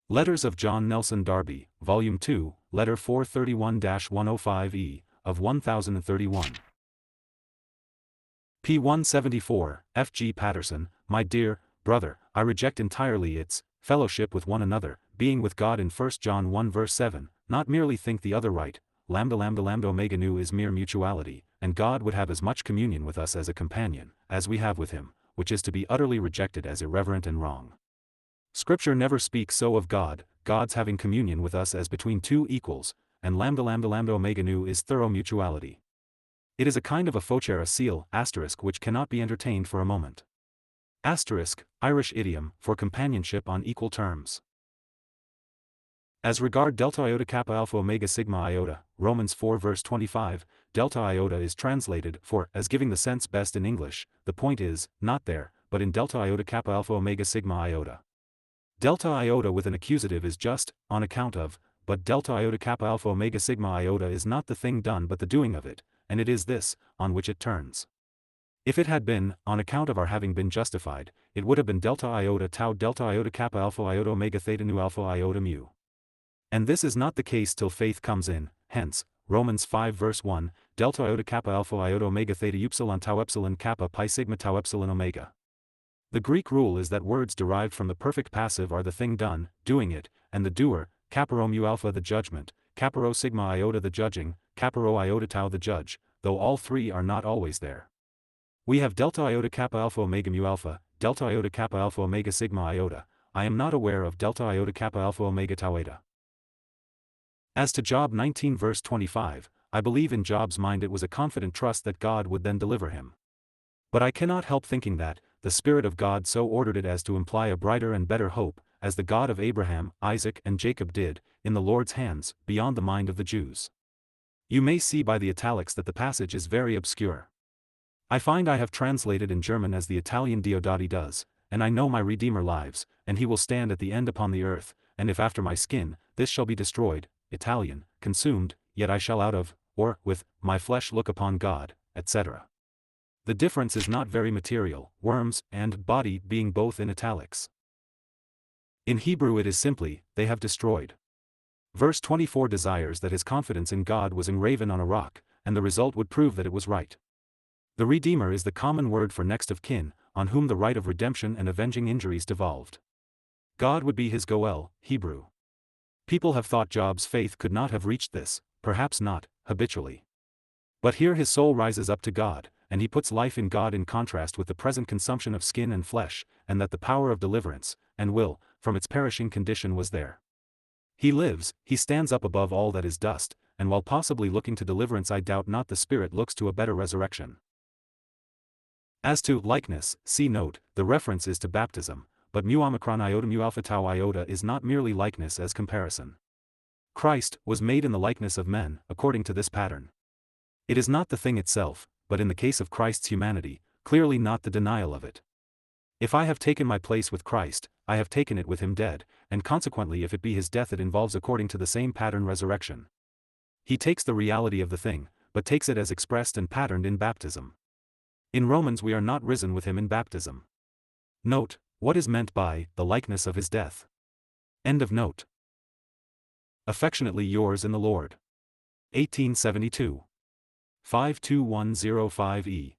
Letters of John Nelson Darby, Volume 2, Letter 431-105E, of 1031. p. 174, F. G. Patterson, my dear brother, I reject entirely its fellowship with one another, being with God in 1 John 1 verse 7, not merely think the other right, lambda lambda lambda omega nu is mere mutuality, and God would have as much communion with us as a companion, as we have with him, which is to be utterly rejected as irreverent and wrong. Scripture never speaks so of God, God's having communion with us as between two equals, and lambda lambda lambda omega nu is thorough mutuality. It is a kind of a fauchera seal, asterisk, which cannot be entertained for a moment. Asterisk, Irish idiom, for companionship on equal terms. As regard delta iota kappa alpha omega sigma iota, Romans 4 verse 25, delta iota is translated for as giving the sense best in English. The point is, not there, but in delta iota kappa alpha omega sigma iota. Delta iota with an accusative is just, on account of, but delta iota kappa alpha omega sigma iota is not the thing done but the doing of it, and it is this, on which it turns. If it had been, on account of our having been justified, it would have been delta iota tau delta iota kappa alpha iota omega theta nu alpha iota mu. And this is not the case till faith comes in, hence, Romans 5 verse 1, delta iota kappa alpha iota omega theta upsilon tau epsilon kappa pi sigma tau epsilon omega. The Greek rule is that words derived from the perfect passive are the thing done, doing it, and the doer, kappa rho mu alpha the judgment, kappa rho sigma iota the judging, kappa rho iota tau the judge, though all three are not always there. We have delta iota kappa alpha omega mu alpha, delta iota kappa alpha omega sigma iota. I am not aware of delta iota kappa alpha omega tau eta. As to Job 19 verse 25, I believe in Job's mind it was a confident trust that God would then deliver him. But I cannot help thinking that, the Spirit of God so ordered it as to imply a brighter and better hope, as the God of Abraham, Isaac and Jacob did, in the Lord's hands, beyond the mind of the Jews. You may see by the italics that the passage is very obscure. I find I have translated in German as the Italian Diodati does, and I know my Redeemer lives, and he will stand at the end upon the earth, and if after my skin, this shall be destroyed, Italian, consumed, yet I shall out of, or, with, my flesh look upon God, etc. The difference is not very material, worms and body being both in italics. In Hebrew it is simply, they have destroyed. Verse 24 desires that his confidence in God was engraven on a rock, and the result would prove that it was right. The Redeemer is the common word for next of kin, on whom the right of redemption and avenging injuries devolved. God would be his Goel, Hebrew. People have thought Job's faith could not have reached this, perhaps not, habitually. But here his soul rises up to God, and he puts life in God in contrast with the present consumption of skin and flesh, and that the power of deliverance, and will, from its perishing condition was there. He lives, he stands up above all that is dust, and while possibly looking to deliverance I doubt not the Spirit looks to a better resurrection. As to likeness, see note, the reference is to baptism, but mu omicron iota mu alpha tau iota is not merely likeness as comparison. Christ was made in the likeness of men, according to this pattern. It is not the thing itself, but in the case of Christ's humanity, clearly not the denial of it. If I have taken my place with Christ, I have taken it with him dead, and consequently if it be his death it involves according to the same pattern resurrection. He takes the reality of the thing, but takes it as expressed and patterned in baptism. In Romans we are not risen with him in baptism. Note, what is meant by, the likeness of his death. End of note. Affectionately yours in the Lord. 1872. 52105E